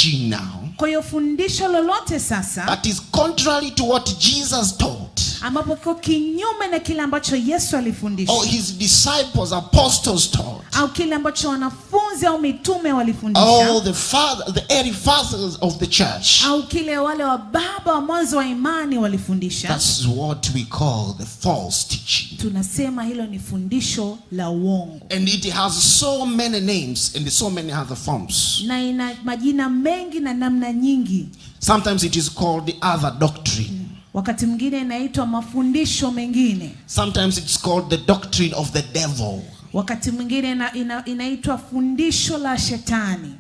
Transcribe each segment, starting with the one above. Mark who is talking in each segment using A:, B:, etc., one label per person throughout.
A: teaching now,
B: kwa hiyo fundisho lolote sasa
A: that is contrary to what Jesus taught,
B: ambapo kiko kinyume na kile ambacho Yesu alifundisha,
A: or his disciples, apostles taught,
B: au kile ambacho wanafunzi au mitume walifundisha,
A: or the early fathers of the church,
B: au kile wale wa baba wa mwanzo wa imani walifundisha,
A: that's what we call the false teaching.
B: tunasema hilo ni fundisho la uongo.
A: And it has so many names and so many other forms.
B: Na ina majina mengi na namna nyingi.
A: Sometimes it is called the other doctrine.
B: Wakati mwingine inaitwa mafundisho mengine.
A: Sometimes it's called the doctrine of the devil.
B: Wakati mwingine inaitwa fundisho la shetani.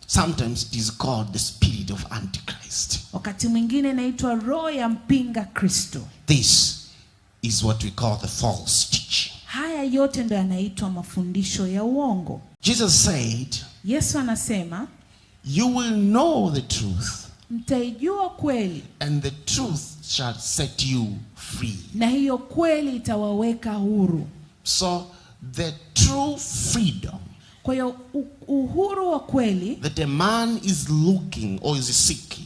A: Sometimes it is called the spirit of Antichrist.
B: Wakati mwingine inaitwa roho ya mpinga Kristo.
A: This is what we call the false teaching.
B: Haya yote ndio yanaitwa mafundisho ya uongo.
A: Jesus said,
B: Yesu anasema,
A: you will know the truth,
B: mtaijua kweli,
A: and the truth shall set you free.
B: na hiyo kweli itawaweka huru.
A: So the true freedom
B: Kwa hiyo uhuru wa kweli
A: that a man is looking or is seeking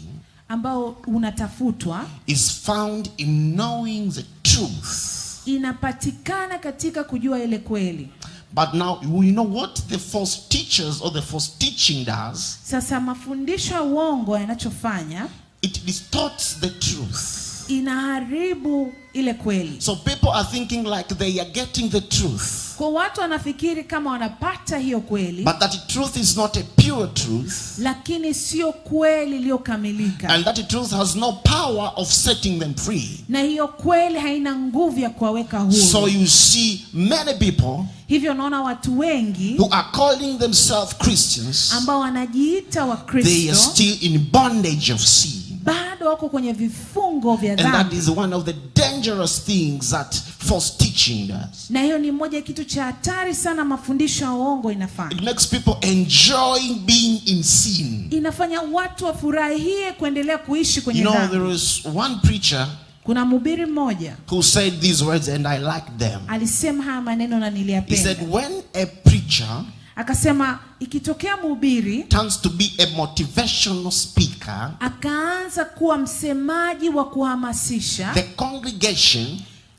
B: ambao unatafutwa
A: is found in knowing the truth.
B: inapatikana katika kujua ile kweli.
A: But now we know what the false teachers or the false teaching does.
B: Sasa mafundisho ya uongo yanachofanya,
A: It distorts the truth.
B: inaharibu ile kweli.
A: So people are thinking like they are getting the truth,
B: Kwa watu wanafikiri kama wanapata hiyo kweli,
A: but that truth is not a pure truth,
B: lakini sio kweli iliyokamilika.
A: and that truth has no power of setting them free.
B: Na hiyo kweli haina nguvu ya kuwaweka huru.
A: So you see many people
B: Hivyo unaona watu wengi
A: who are calling themselves Christians,
B: ambao wanajiita wa
A: they are
B: Kristo
A: still in bondage of sin.
B: bado wako kwenye vifungo vya
A: And that
B: dhambi.
A: is one of the dangerous things that false teaching does.
B: Na hiyo ni moja kitu cha hatari sana mafundisho ya uongo inafanya.
A: It makes people enjoy being in sin.
B: Inafanya watu wafurahie kuendelea kuishi kwenye
A: You know,
B: dhambi.
A: there is one preacher
B: Kuna mhubiri mmoja
A: who said these words and I like them.
B: alisema haya maneno na
A: He
B: niliyapenda.
A: said, when a preacher
B: Akasema ikitokea mhubiri
A: turns to be a motivational speaker,
B: akaanza kuwa msemaji wa kuhamasisha,
A: the congregation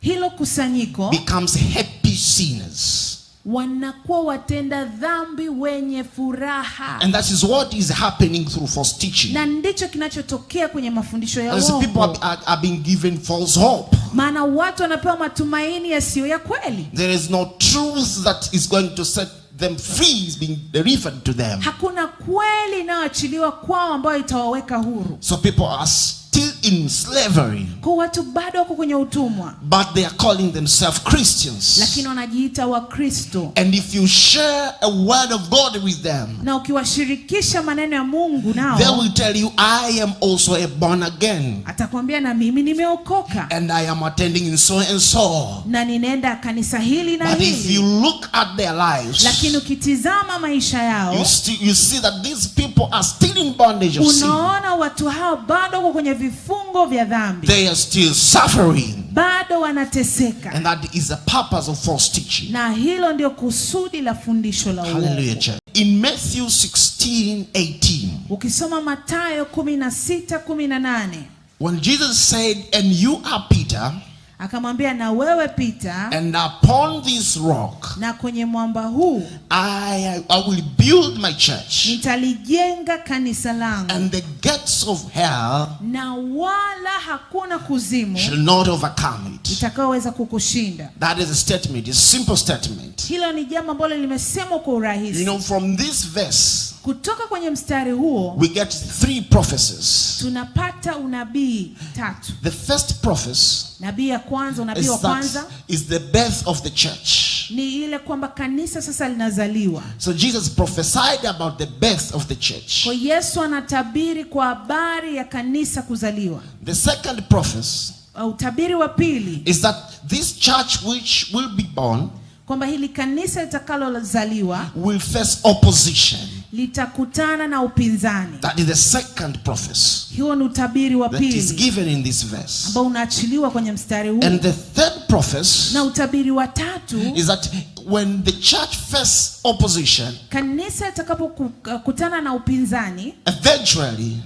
B: hilo kusanyiko
A: becomes happy sinners.
B: wanakuwa watenda dhambi wenye furaha.
A: And that is what is happening through false teaching.
B: Na ndicho kinachotokea kwenye mafundisho ya
A: As people
B: uongo.
A: are being given false hope.
B: Maana watu wanapewa matumaini yasiyo ya kweli.
A: There is no truth that is going to set them free is being delivered to them.
B: Hakuna kweli inayoachiliwa kwao ambayo itawaweka huru.
A: So people are still in slavery,
B: Kwa watu bado wako kwenye utumwa,
A: but they are calling themselves Christians.
B: lakini wanajiita wa Kristo.
A: And if you share a word of God with them,
B: Na ukiwashirikisha maneno ya Mungu
A: they
B: nao,
A: will tell you, I am also a born again,
B: atakwambia na mimi nimeokoka
A: and I am attending in so and so.
B: na ninaenda kanisa hili na
A: But if you
B: hili.
A: look at their lives,
B: Lakini ukitizama maisha yao,
A: you see that these people are still in bondage of sin.
B: unaona watu hao bado wako kwenye vifungo vya dhambi,
A: They are still suffering.
B: bado wanateseka.
A: And that is the purpose of false teaching.
B: Na hilo ndio kusudi la fundisho la uongo.
A: Hallelujah, church. In Matthew 16:18,
B: Ukisoma Mathayo 16:18,
A: when Jesus said, and you are Peter,
B: akamwambia na wewe Peter,
A: and upon this rock
B: na kwenye mwamba huu
A: I will build my church,
B: nitalijenga kanisa langu,
A: and the gates of hell
B: na wala hakuna kuzimu
A: shall not overcome it.
B: itakaoweza kukushinda.
A: That is a statement, a simple statement.
B: Hilo ni jambo ambalo limesemwa kwa
A: You
B: urahisi.
A: know, from this verse,
B: Kutoka kwenye mstari huo
A: we get 3 prophecies.
B: tunapata unabii 3.
A: The first prophecy
B: Nabii ya kwanza, unabii wa kwanza
A: is the birth of the church.
B: ni ile kwamba kanisa sasa linazaliwa.
A: So Jesus prophesied about the birth of the church.
B: Kwa Yesu anatabiri kwa habari ya kanisa kuzaliwa.
A: The second prophecy
B: Utabiri wa pili
A: is that this church which will be born
B: kwamba hili kanisa litakalozaliwa
A: will face opposition.
B: litakutana na upinzani.
A: That is the second prophecy
B: Hiyo ni utabiri wa
A: that is
B: pili
A: given in this verse.
B: ambao unaachiliwa kwenye mstari huu.
A: And the third prophecy
B: Na utabiri wa tatu
A: is that when the church faces opposition,
B: kanisa itakapokutana na upinzani,
A: eventually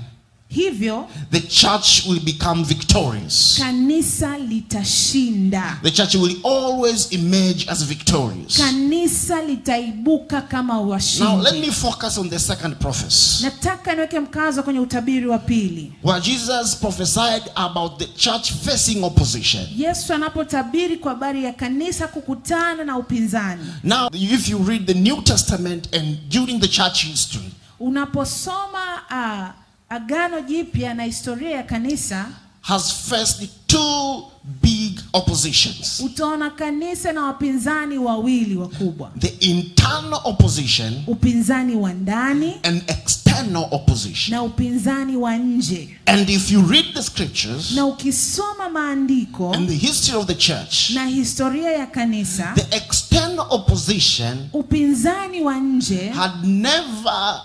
B: hivyo
A: the church will become victorious.
B: kanisa litashinda.
A: The church will always emerge as victorious.
B: Kanisa litaibuka kama washindi.
A: Now let me focus on the second prophecy.
B: Nataka niweke mkazo kwenye utabiri wa pili.
A: Where Jesus prophesied about the church facing opposition.
B: Yesu anapotabiri kwa habari ya kanisa kukutana na upinzani.
A: Now if you read the New Testament and during the church history,
B: unaposoma Agano Jipya na historia ya kanisa,
A: has faced two big oppositions.
B: Utaona kanisa na wapinzani wawili wakubwa.
A: The internal opposition,
B: upinzani wa ndani,
A: and external opposition.
B: na upinzani wa nje.
A: And if you read the scriptures,
B: na ukisoma maandiko,
A: and the history of the church,
B: na historia ya kanisa,
A: the external opposition,
B: upinzani wa nje,
A: had never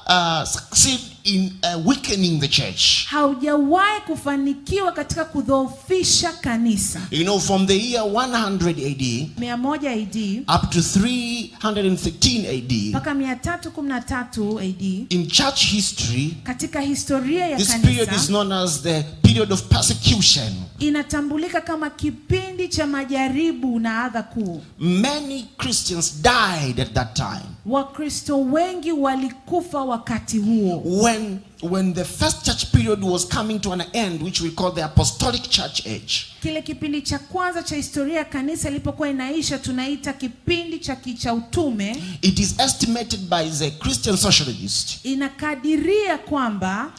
A: succeeded in weakening the church.
B: haujawahi kufanikiwa katika kudhoofisha kanisa.
A: You know, from the year 100 AD
B: 100 AD
A: up to 313 AD,
B: mpaka 313 AD,
A: in church history,
B: katika historia ya
A: this period is
B: kanisa,
A: known as the period of persecution.
B: inatambulika kama kipindi cha majaribu na adha kuu.
A: Many Christians died at that time.
B: Wakristo wengi walikufa wakati huo.
A: When the first church period was coming to an end, which we call the apostolic church age.
B: Kile kipindi cha kwanza cha historia ya kanisa ilipokuwa inaisha, tunaita kipindi cha utume.
A: It is estimated by the Christian sociologist.
B: Inakadiria kwamba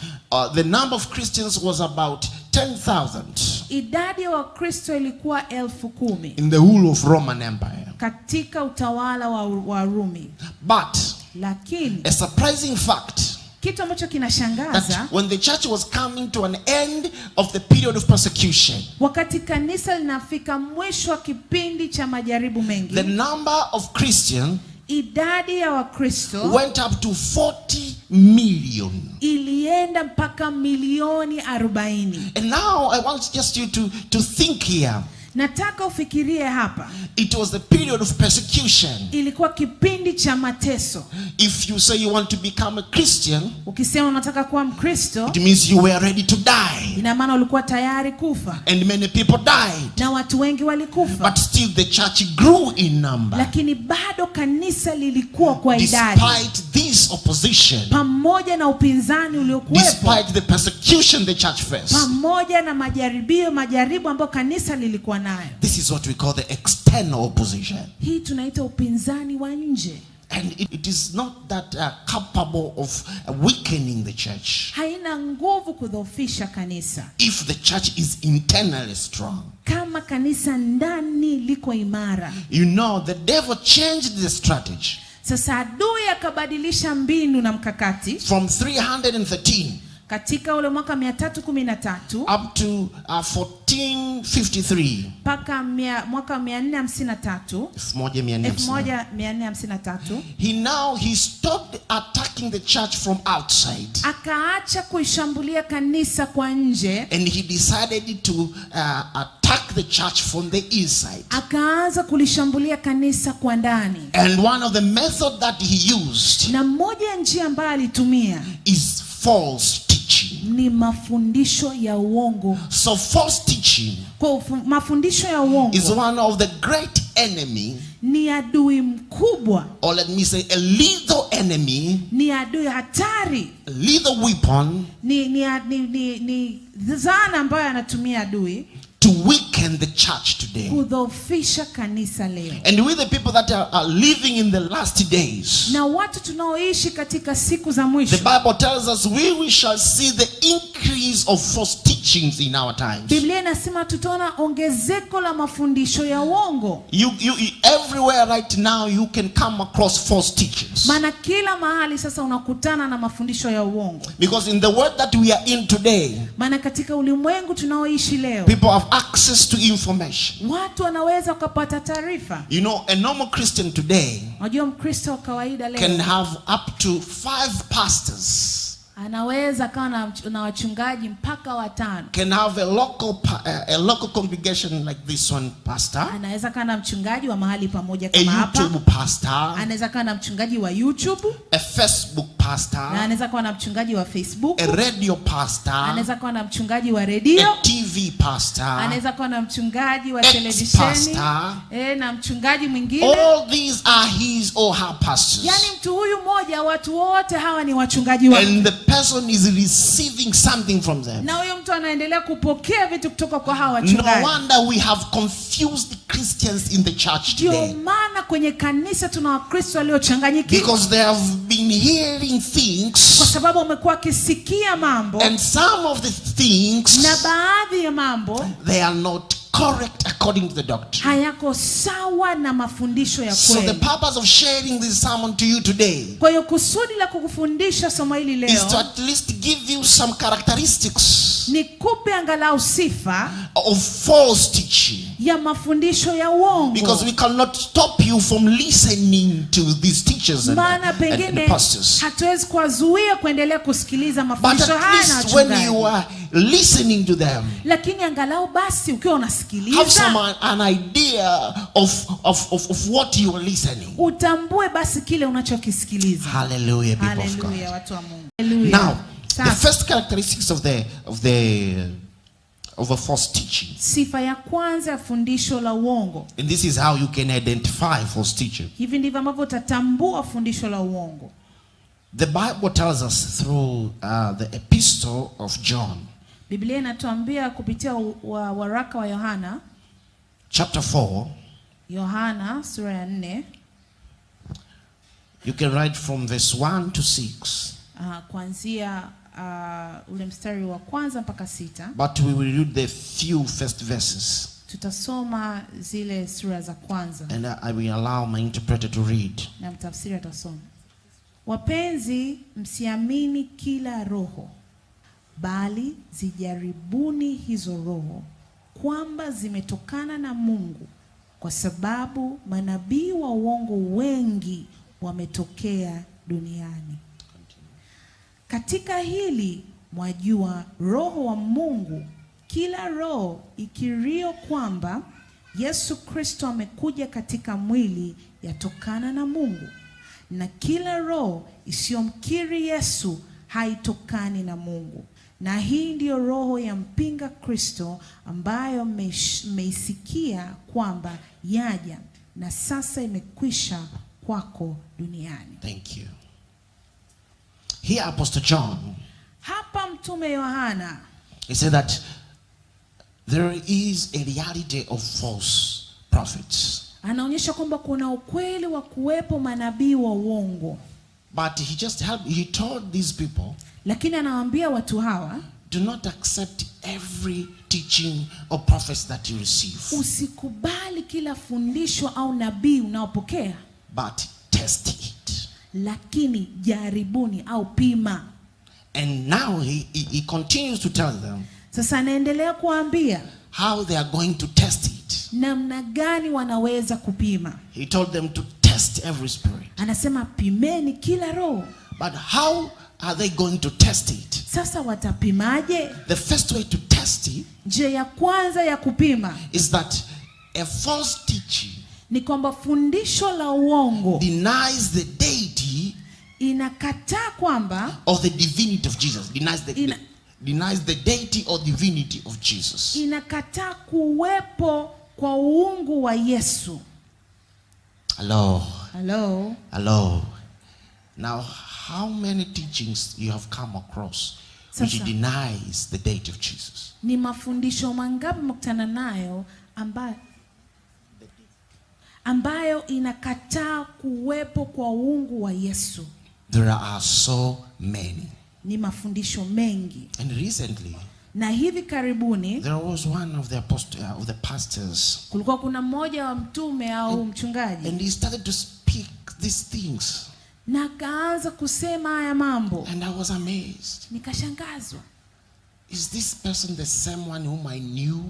A: The number of Christians was about 10,000.
B: Idadi ya Wakristo ilikuwa 10,000
A: in the whole of Roman Empire.
B: katika utawala wa Rumi.
A: But
B: Lakini
A: a surprising fact,
B: kitu ambacho kinashangaza,
A: that when the church was coming to an end of the period of persecution,
B: wakati kanisa linafika mwisho wa kipindi cha majaribu mengi,
A: the number of Christians
B: idadi ya Wakristo
A: went up to 40 million.
B: ilienda mpaka milioni 40.
A: And now I want just you to think here.
B: Nataka ufikirie hapa.
A: It was the period of persecution.
B: Ilikuwa kipindi cha mateso.
A: If you say you want to become a Christian,
B: ukisema unataka kuwa Mkristo,
A: it means you were ready to die.
B: ina maana ulikuwa tayari kufa.
A: And many people died.
B: Na watu wengi walikufa.
A: But still the church grew in number.
B: Lakini bado kanisa lilikuwa kwa idadi.
A: Despite this opposition,
B: pamoja na upinzani uliokuwepo,
A: despite the persecution the church faced,
B: pamoja na majaribu ambayo kanisa lilikuwa nayo.
A: This is what we call the external opposition.
B: Hii tunaita upinzani wa nje.
A: And it is not that capable of weakening the church.
B: Haina nguvu kudhoofisha kanisa.
A: If the church is internally strong.
B: Kama kanisa ndani liko imara.
A: You know, the devil changed the strategy.
B: Sasa adui akabadilisha mbinu na mkakati.
A: From 313
B: katika ule mwaka 313
A: up to 1453
B: mpaka mwaka 453 1453
A: he stopped attacking the church from outside.
B: Akaacha kuishambulia kanisa kwa nje.
A: And he decided to attack the church from the inside.
B: Akaanza kulishambulia kanisa kwa ndani.
A: And one of the methods that he used,
B: na moja ya njia ambayo alitumia,
A: is false teaching.
B: Ni mafundisho ya uongo.
A: So false teaching,
B: kwa mafundisho ya uongo,
A: is one of the great enemy.
B: Ni adui mkubwa.
A: Or let me say a lethal enemy.
B: Ni adui hatari.
A: A lethal weapon.
B: Ni zana ambayo anatumia adui
A: to weaken the church today.
B: Kudhoofisha kanisa leo.
A: And with the people that are living in the last days,
B: na watu tunaoishi katika siku za mwisho,
A: the Bible tells us we shall see the increase of false teachings in our times.
B: Biblia inasema tutaona ongezeko la mafundisho ya uongo.
A: You everywhere right now you can come across false teachings.
B: Maana kila mahali sasa unakutana na mafundisho ya uongo.
A: Because in the world that we are in today,
B: maana katika ulimwengu tunaoishi leo,
A: people have access to information.
B: Watu wanaweza kupata taarifa.
A: You know, a normal Christian today,
B: unajua Mkristo wa kawaida leo,
A: can have up to 5 pastors
B: Anaweza kawa na wachungaji mpaka 5.
A: Can have a local congregation like this one pastor.
B: Anaweza kawa na mchungaji wa mahali pamoja
A: A
B: kama hapa.
A: YouTube pastor.
B: Anaweza kawa na mchungaji wa YouTube.
A: A Facebook pastor.
B: Na anaweza kawa na mchungaji wa Facebook.
A: A radio pastor.
B: Anaweza kawa na mchungaji wa radio.
A: A TV pastor.
B: Anaweza kuwa na mchungaji wa
A: televisheni.
B: Na mchungaji mwingine.
A: All these are his or her pastors.
B: Yani mtu huyu mmoja, watu wote hawa ni wachungaji wake.
A: And the person is receiving something from them.
B: Na huyo mtu anaendelea kupokea vitu kutoka kwa hawa wachungaji.
A: No wonder we have confused Christians in the church today.
B: Ndio maana kwenye kanisa tuna Wakristo waliochanganyikiwa.
A: Because they have been hearing things.
B: Kwa sababu wamekuwa wakisikia mambo.
A: And some of the things,
B: na baadhi ya mambo,
A: they are not correct according to the doctrine.
B: Hayako sawa na mafundisho ya kweli.
A: So the purpose of sharing this sermon to you today,
B: kwa hiyo kusudi la kukufundisha somo hili leo,
A: is to at least give you some characteristics,
B: ni kupe angalau sifa
A: of false teaching.
B: Ya mafundisho ya uongo.
A: Because we cannot stop you from listening to these teachers and pastors.
B: Hatuwezi kuwazuia kuendelea kusikiliza mafundisho haya na
A: wachungaji. But at least when you are listening to them,
B: lakini angalau basi ukiwa unasikiliza,
A: have an idea of what you are listening.
B: Utambue basi kile unachokisikiliza.
A: Hallelujah, people of God.
B: Hallelujah, watu wa Mungu. Hallelujah.
A: Now, the first characteristics of a false teaching.
B: Sifa ya kwanza ya fundisho la uongo.
A: And this is how you can identify false teaching.
B: Hivi ndivyo ambavyo utatambua fundisho la uongo.
A: The Bible tells us through the epistle of John.
B: Biblia inatuambia kupitia waraka wa Yohana,
A: chapter 4.
B: Yohana sura ya 4.
A: You can read from verse 1 to 6.
B: Kuanzia ule mstari wa kwanza mpaka 6.
A: But we will read the few first verses.
B: Tutasoma zile sura za kwanza.
A: And I will allow my interpreter to read.
B: Na mtafsiri atasoma. Wapenzi, msiamini kila roho, bali zijaribuni hizo roho kwamba zimetokana na Mungu, kwa sababu manabii wa uongo wengi wametokea duniani. Katika hili mwajua roho wa Mungu, kila roho ikirio kwamba Yesu Kristo amekuja katika mwili yatokana na Mungu, na kila roho isiyomkiri Yesu haitokani na Mungu. Na hii ndiyo roho ya mpinga Kristo, ambayo mmeisikia kwamba yaja na sasa imekwisha kwako duniani.
A: Thank you. Here Apostle John,
B: hapa mtume Yohana,
A: he said that there is a reality of false prophets.
B: Anaonyesha kwamba kuna ukweli wa kuwepo manabii wa uongo.
A: But he told these people,
B: lakini anawaambia watu hawa,
A: do not accept every teaching or prophets that you receive.
B: Usikubali kila fundisho au nabii unaopokea,
A: but test it.
B: Lakini jaribuni au pima.
A: And now he continues to tell them,
B: sasa anaendelea kuambia
A: how they are going to test it.
B: Namna gani wanaweza kupima.
A: He told them to test every spirit.
B: Anasema pimeni kila roho.
A: But how are they going to test it?
B: Sasa watapimaje?
A: The first way to test it,
B: njia ya kwanza ya kupima,
A: is that a false teaching,
B: ni kwamba fundisho la uongo,
A: denies the deity,
B: inakataa kwamba,
A: or the divinity of Jesus. Denies the deity or divinity of Jesus.
B: Inakataa kuwepo kwa uungu wa Yesu.
A: Hello.
B: Hello.
A: Hello. Now, how many teachings you have come across which denies the deity of Jesus?
B: Ni mafundisho mangapi mkutana nayo ambayo inakataa kuwepo kwa uungu wa Yesu?
A: There are so many.
B: Ni mafundisho mengi.
A: And recently,
B: na hivi karibuni,
A: there was one of the pastors.
B: Kulikuwa kuna mmoja wa mtume au mchungaji.
A: And he started to speak these things.
B: Na kaanza kusema haya mambo.
A: And I was amazed.
B: Nikashangazwa.
A: Is this person the same one whom I knew?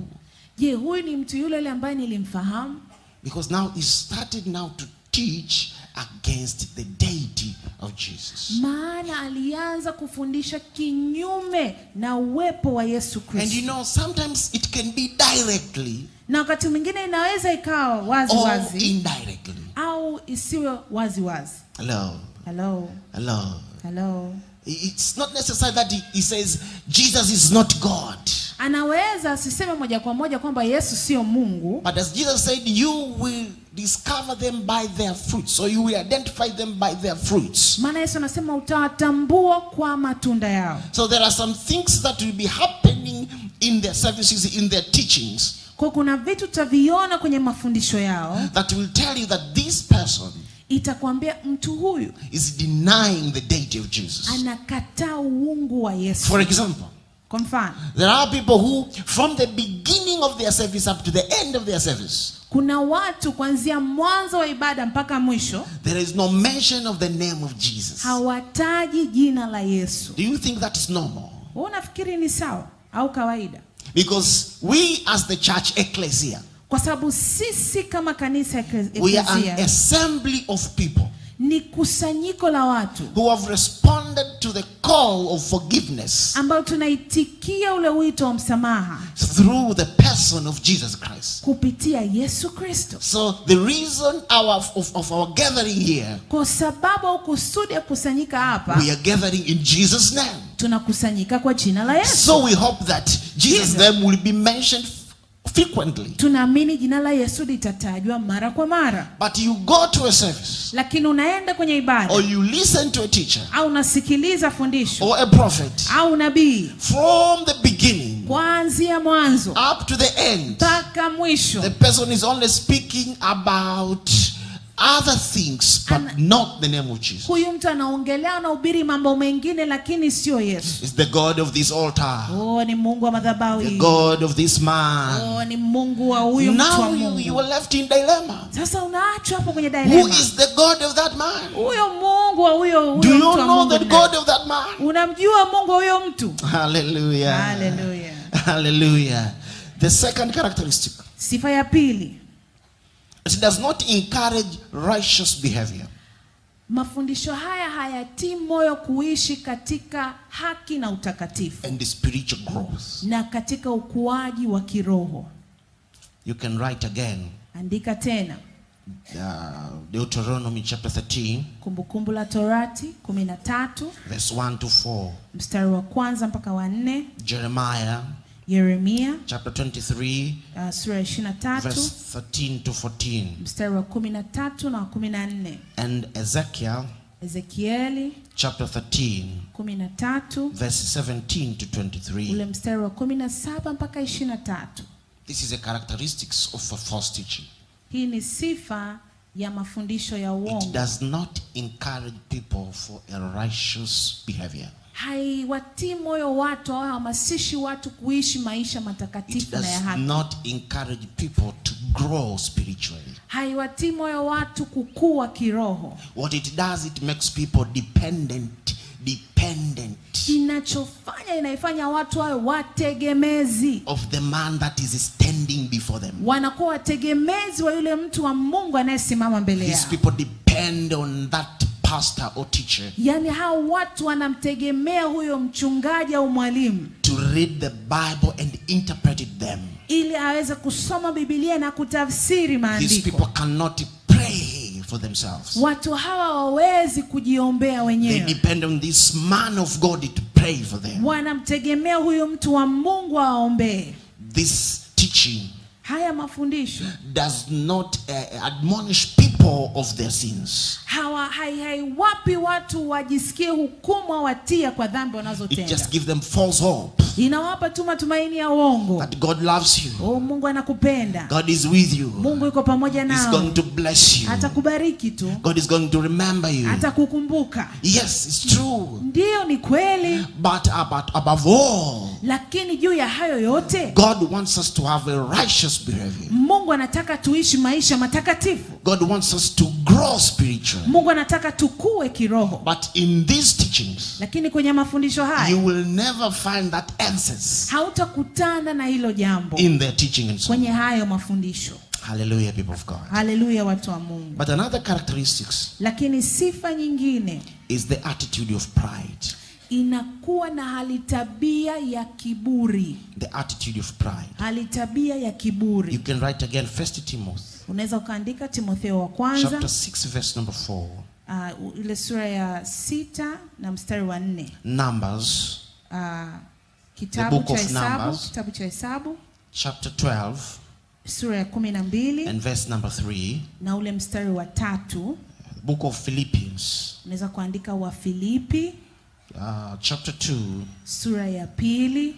B: Je, huyu ni mtu yule ambaye nilimfahamu?
A: Because now he started now to teach against the deity of Jesus.
B: Maana alianza kufundisha kinyume na uwepo wa Yesu Kristo.
A: And you know, sometimes it can be directly,
B: na wakati mwingine inaweza ikawa wazi
A: or
B: wazi
A: indirectly.
B: au isiwe wazi wazi.
A: Hello.
B: Hello.
A: Hello.
B: Hello.
A: It's not necessary that he says Jesus is not God.
B: Anaweza asiseme moja kwa moja kwamba Yesu sio Mungu.
A: But as Jesus said, you will discover them by their fruits, or you will identify them by their fruits.
B: Maana Yesu anasema utawatambua kwa matunda yao.
A: So there are some things that will be happening in their services, in their teachings,
B: Kwa kuna vitu taviona kwenye mafundisho yao
A: that will tell you that this person
B: itakwambia mtu huyu
A: is denying the deity of Jesus.
B: anakataa uungu wa Yesu.
A: For example,
B: Kwa mfano,
A: there are people who from the beginning of their service up to the end of their service,
B: kuna watu kuanzia mwanzo wa ibada mpaka mwisho
A: there is no mention of the name of Jesus.
B: hawataji jina la Yesu.
A: Do you think that is normal?
B: Wewe unafikiri ni sawa au kawaida?
A: Because we as the church ecclesia,
B: Kwa sababu sisi kama kanisa
A: we are an
B: eklesia
A: assembly of people
B: ni kusanyiko la watu
A: who have responded to the call of forgiveness
B: ambao tunaitikia ule wito wa msamaha
A: through the person of Jesus Christ.
B: kupitia Yesu Kristo.
A: So the reason of our gathering here,
B: Kwa sababu au kusudi ya kusanyika hapa,
A: we are gathering in Jesus' name.
B: tunakusanyika kwa jina la Yesu.
A: So we hope that Jesus' name will be mentioned frequently.
B: Tunaamini jina la Yesu litatajwa mara kwa mara.
A: But you go to a service,
B: Lakini unaenda kwenye ibada
A: or you listen to a teacher,
B: au unasikiliza fundisho
A: or a prophet,
B: au nabii,
A: from the beginning
B: kuanzia mwanzo
A: up to the end,
B: mpaka mwisho,
A: the person is only speaking about other things but not the name of Jesus.
B: huyu mtu anaongelea, anahubiri mambo mengine lakini sio Yesu.
A: It's the God of this altar,
B: Oh, ni Mungu wa madhabahu
A: the
B: hii.
A: God of this man.
B: Oh, ni Mungu wa huyu mtu wa
A: Now
B: Mungu.
A: you are left in dilemma.
B: Sasa unaachwa hapo kwenye
A: Who
B: dilema.
A: is the God of that man?
B: Huyo Mungu wa huyo
A: Do you
B: mtu wa
A: know
B: Mungu
A: the
B: ni
A: God
B: nani?
A: of that man?
B: Unamjua Mungu wa huyo mtu?
A: Hallelujah.
B: Hallelujah.
A: Hallelujah. The second characteristic,
B: Sifa ya pili,
A: it does not encourage righteous behavior.
B: mafundisho haya hayatii moyo kuishi katika haki na utakatifu
A: And the spiritual growth.
B: na katika ukuaji wa kiroho.
A: You can write again.
B: Andika tena.
A: Deuteronomy chapter 13,
B: Kumbukumbu la Torati 13
A: verse 1 to 4.
B: mstari wa kwanza mpaka wa 4.
A: Jeremiah
B: Yeremia
A: chapter 23,
B: sura ya 23
A: verse 13 to 14.
B: mstari wa 13 na wa 14.
A: And Ezekiel
B: Ezekieli
A: chapter 13,
B: 13
A: verse 17 to 23.
B: ule mstari wa 17 mpaka 23.
A: This is a characteristics of a false teaching.
B: Hii ni sifa ya mafundisho ya
A: It
B: uongo.
A: does not encourage people for a righteous behavior.
B: Haiwatii moyo watu au hahamasishi watu kuishi maisha
A: It
B: matakatifu na ya
A: does
B: haki.
A: not encourage people to grow spiritually.
B: Haiwatii moyo watu kukua kiroho.
A: What it does, it makes people dependent.
B: Inaifanya watu wawe wategemezi.
A: Of the man that is standing before them.
B: Wanakuwa wategemezi wa yule mtu wa Mungu anayesimama mbele yao.
A: These people depend on that pastor or teacher.
B: Yaani hao watu wanamtegemea huyo mchungaji au mwalimu
A: To read the Bible and interpret them.
B: ili aweze kusoma Biblia na kutafsiri maandiko.
A: These people cannot pray for themselves.
B: Watu hawa hawawezi kujiombea
A: They
B: wenyewe.
A: depend on this man of God to pray for them.
B: Wanamtegemea huyo mtu wa Mungu aombee.
A: This teaching
B: Haya mafundisho
A: does not admonish people of their sins.
B: haiwapi watu wajisikie hukumu au hatia kwa dhambi
A: It
B: wanazotenda.
A: just gives them false hope.
B: Inawapa tu matumaini ya uongo.
A: That God loves you.
B: Oh, Mungu anakupenda.
A: God is with you.
B: Mungu yuko pamoja
A: He's
B: nawe.
A: going to bless you.
B: Atakubariki tu.
A: God is going to remember you.
B: Atakukumbuka.
A: Yes, it's true.
B: Ndiyo, ni kweli.
A: But above all,
B: Lakini juu ya hayo yote,
A: God wants us to have a righteous behavior.
B: Mungu anataka tuishi maisha matakatifu.
A: God wants us to grow spiritually.
B: Mungu anataka tukue kiroho.
A: But in these teachings,
B: Lakini kwenye mafundisho haya
A: you will never find that answers
B: hautakutana na hilo jambo
A: in their teaching and so on.
B: kwenye hayo mafundisho.
A: Hallelujah, people of God.
B: Hallelujah, watu wa Mungu.
A: But another characteristics,
B: lakini sifa nyingine,
A: is the attitude of pride.
B: Inakuwa na hali tabia ya kiburi.
A: The attitude of pride.
B: Hali tabia ya kiburi.
A: You can write again 1 Timothy.
B: Unaweza ukaandika Timotheo wa kwanza.
A: Chapter 6 verse number 4.
B: Ile sura ya 6 na mstari wa 4.
A: Numbers.
B: Kitabu cha Hesabu. Chapter
A: 12.
B: Sura ya 12.
A: And verse number 3.
B: Na ule mstari wa 3.
A: Book of Philippians.
B: Unaweza kuandika wa Filipi.
A: Chapter 2.
B: Sura ya 2.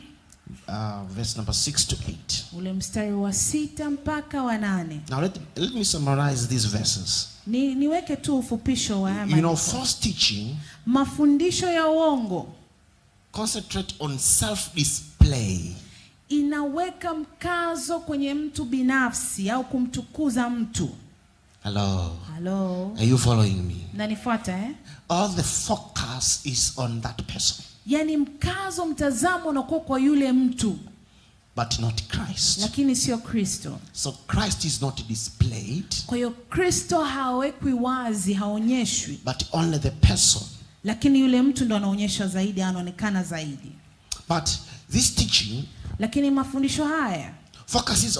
A: Verse number 6 to 8.
B: Ule mstari wa 6 mpaka wa 8.
A: Now let me summarize these verses.
B: Niweke tu ufupisho wa haya.
A: You know, false teaching,
B: mafundisho ya uongo,
A: concentrate on self-display.
B: Inaweka mkazo kwenye mtu binafsi au kumtukuza mtu.
A: Hello.
B: Are
A: you following me?
B: Nanifuata
A: All the focus is on that person.
B: Yani mkazo, mtazamo unakuwa kwa yule mtu,
A: but not Christ.
B: Lakini sio Kristo.
A: So Christ is not displayed.
B: Kwa hiyo Kristo hawekwi wazi, haonyeshwi.
A: But only the person.
B: Lakini yule mtu ndo anaonyeshwa zaidi, anaonekana zaidi.
A: But this teaching,
B: lakini mafundisho haya,
A: focuses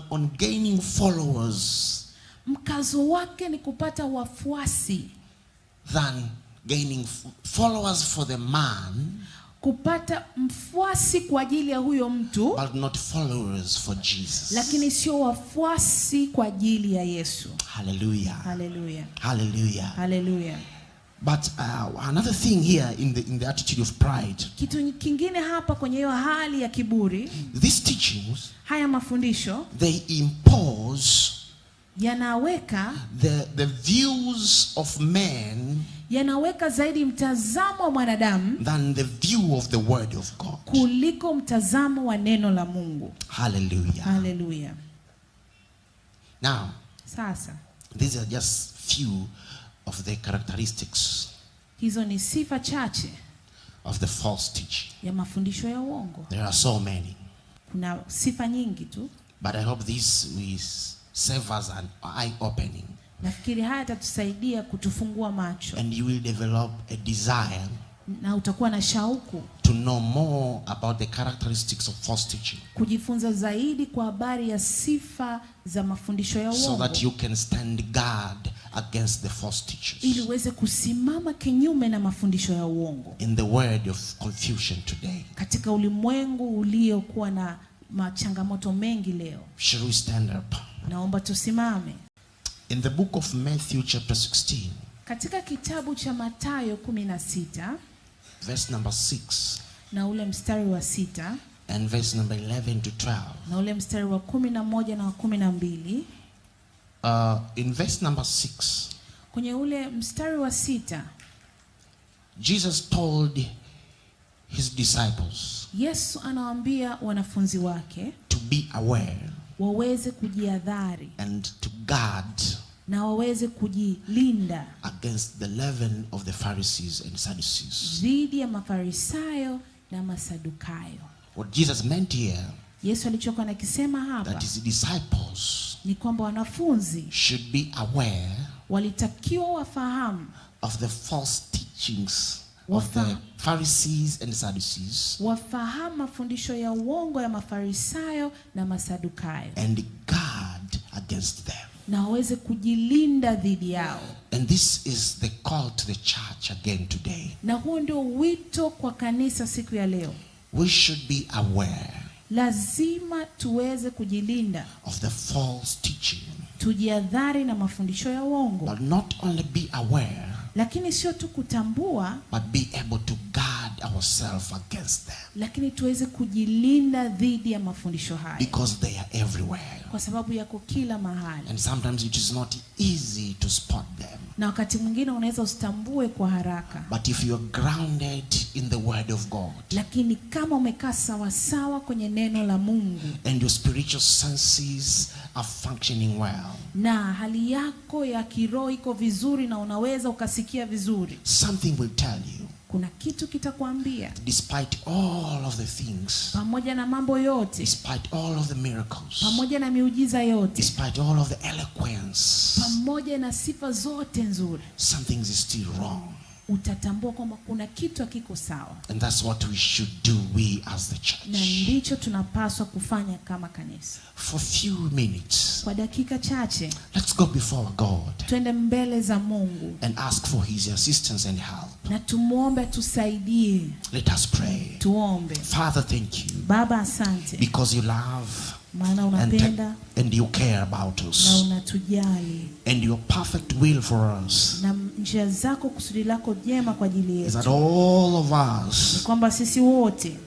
A: on gaining followers.
B: Mkazo wake ni kupata wafuasi.
A: Than gaining followers for the man.
B: Kupata mfuasi kwa ajili ya huyo mtu.
A: But not followers for Jesus.
B: Lakini sio wafuasi kwa ajili ya Yesu.
A: Hallelujah.
B: Hallelujah.
A: Hallelujah.
B: Hallelujah.
A: But another thing here in the attitude of pride.
B: Kitu kingine hapa kwenye hiyo hali ya kiburi.
A: These teachings,
B: haya mafundisho,
A: they impose,
B: yanaweka
A: the views of men,
B: yanaweka zaidi mtazamo wa mwanadamu
A: than the view of the word of God.
B: Kuliko mtazamo wa neno la Mungu.
A: Hallelujah.
B: Hallelujah.
A: Now,
B: sasa,
A: these are just few of the characteristics.
B: Hizo ni sifa chache
A: of the false teaching.
B: Ya mafundisho ya uongo.
A: There are so many.
B: Kuna sifa nyingi tu.
A: But I hope this will serve as an eye opening.
B: Nafikiri haya tatusaidia kutufungua macho.
A: And you will develop a desire,
B: na utakuwa na shauku,
A: to know more about the characteristics of false teaching.
B: Kujifunza zaidi kwa habari ya sifa za mafundisho ya uongo.
A: So that you can stand guard against the false teachers.
B: Ili uweze kusimama kinyume na mafundisho ya uongo.
A: In the world of confusion today.
B: Katika ulimwengu uliokuwa na machangamoto mengi leo.
A: Shall we stand up?
B: Naomba tusimame.
A: In the book of Matthew chapter 16.
B: Katika kitabu cha Mathayo 16.
A: Verse number 6.
B: Na ule mstari wa 6.
A: And verse number 11 to 12.
B: Na ule mstari wa 11 na wa 12.
A: In verse number 6.
B: Kwenye ule mstari wa 6.
A: Jesus told his disciples.
B: Yesu anawaambia wanafunzi wake.
A: To be aware.
B: Waweze kujihadhari.
A: And to guard.
B: Na waweze kujilinda.
A: Against the leaven of the Pharisees and Sadducees.
B: Dhidi ya Mafarisayo na Masadukayo.
A: What Jesus meant here.
B: Yesu alichokuwa anakisema hapa.
A: That his disciples.
B: Ni kwamba wanafunzi.
A: Should be aware.
B: Walitakiwa wafahamu.
A: Of the false teachings. Of the Pharisees and Sadducees.
B: Wafahamu mafundisho ya uongo ya Mafarisayo na Masadukayo.
A: And guard against them.
B: Na waweze kujilinda dhidi yao.
A: And this is the call to the church again today.
B: Na huo ndio wito kwa kanisa siku ya leo.
A: We should be aware.
B: Lazima tuweze kujilinda.
A: Of the false teaching.
B: Tujihadhari na mafundisho ya uongo.
A: But not only be aware.
B: Lakini sio tu kutambua.
A: But be able to guard ourselves against them.
B: Lakini tuweze kujilinda dhidi ya mafundisho haya.
A: Because they are everywhere.
B: Kwa sababu yako kila mahali.
A: And sometimes it is not easy to spot them.
B: Na wakati mwingine unaweza usitambue kwa haraka.
A: But if you are grounded in the word of God.
B: Lakini kama umekaa sawa sawa kwenye neno la Mungu.
A: And your spiritual senses are functioning well.
B: Na hali yako ya kiroho iko vizuri na unaweza ukasikia vizuri.
A: Something will tell you.
B: kuna kitu kitakwambia.
A: Despite all of the things,
B: Pamoja na mambo yote,
A: despite all of the miracles,
B: pamoja na miujiza yote,
A: despite all of the eloquence,
B: pamoja na sifa zote nzuri,
A: something is still wrong.
B: utatambua kwamba kuna kitu hakiko sawa.
A: And that's what we should do, we as the
B: Na
A: church.
B: ndicho tunapaswa kufanya kama kanisa.
A: For few minutes,
B: Kwa dakika chache,
A: let's go before God
B: twende mbele za Mungu
A: and ask for his assistance and help.
B: na tumuombe tusaidie.
A: Let us pray.
B: Tuombe.
A: Father, thank you
B: Baba, asante
A: because you love
B: maana unapenda
A: and you care about
B: na
A: us,
B: unatujali,
A: and your perfect will for us
B: na njia zako, kusudi lako jema kwa ajili
A: is that
B: yetu,
A: all of
B: ni
A: us
B: kwamba sisi wote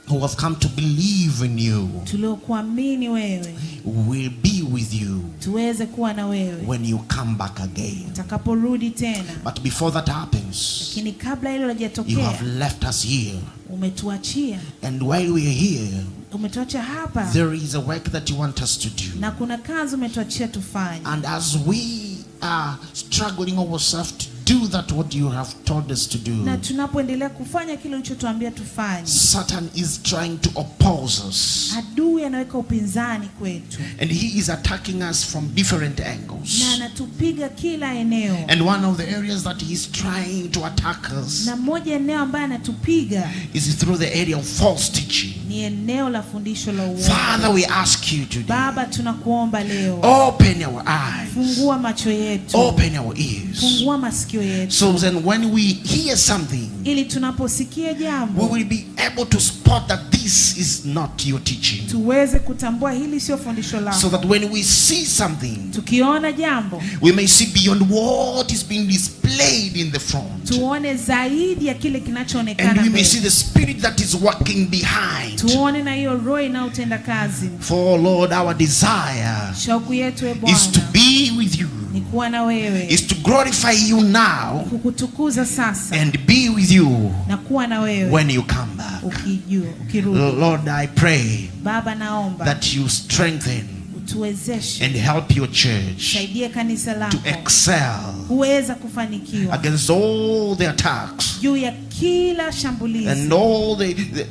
A: who have come to believe in you
B: tuliokuamini wewe
A: will be with you
B: tuweze kuwa na wewe
A: when you come back again.
B: utakaporudi tena.
A: But before that happens,
B: Lakini kabla hilo
A: you
B: hajatokea,
A: have left us here,
B: umetuachia,
A: and while we are here,
B: umetuacha hapa,
A: there is a work that you want us to do.
B: na kuna kazi umetuachia tufanye.
A: And as we are struggling ourselves to do that what you have told us to do,
B: Na tunapoendelea kufanya kile ulichotuambia tufanye,
A: Satan is trying to oppose us,
B: adui anaweka upinzani kwetu
A: and he is attacking us from different
B: na
A: angles.
B: anatupiga kila eneo.
A: And one of the areas that he is trying to attack us
B: Na moja eneo ambayo anatupiga
A: is through the area of false teaching.
B: ni eneo la fundisho la uongo.
A: Father, we ask you today,
B: Baba, tunakuomba leo,
A: open our eyes,
B: fungua macho yetu,
A: open our ears,
B: fungua masikio yetu,
A: so then when we hear something,
B: ili tunaposikia
A: we
B: jambo
A: will be able to spot that this is not your teaching.
B: tuweze kutambua hili sio fundisho lako.
A: So that when we see something,
B: Tukiona jambo
A: we may see beyond what is being displayed in the front,
B: tuone zaidi ya kile
A: and
B: kinachoonekana
A: we may see
B: mbele.
A: the spirit that is working behind.
B: Tuone na hiyo roho inayotenda kazi.
A: For Lord, our desire
B: Shauku yetu e
A: is to
B: Bwana
A: be with you,
B: ni kuwa na wewe,
A: is to glorify you now
B: kukutukuza sasa
A: and be with you
B: na kuwa na wewe
A: when you come back.
B: ukirudi.
A: Lord, I pray
B: Baba, naomba
A: that you strengthen
B: utuwezeshe,
A: and help your church
B: saidie kanisa
A: to
B: lako
A: excel
B: kuweza kufanikiwa
A: against all the attacks
B: juu ya kila shambulizi
A: and all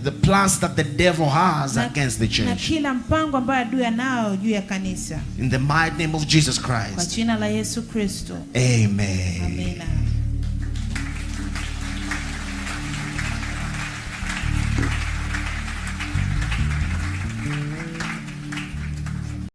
A: the plans that the devil has
B: na,
A: against the
B: na
A: church.
B: kila mpango ambayo adui anao juu ya kanisa,
A: In the mighty name of Jesus
B: kwa
A: Christ.
B: jina la Yesu Kristo.
A: Amen.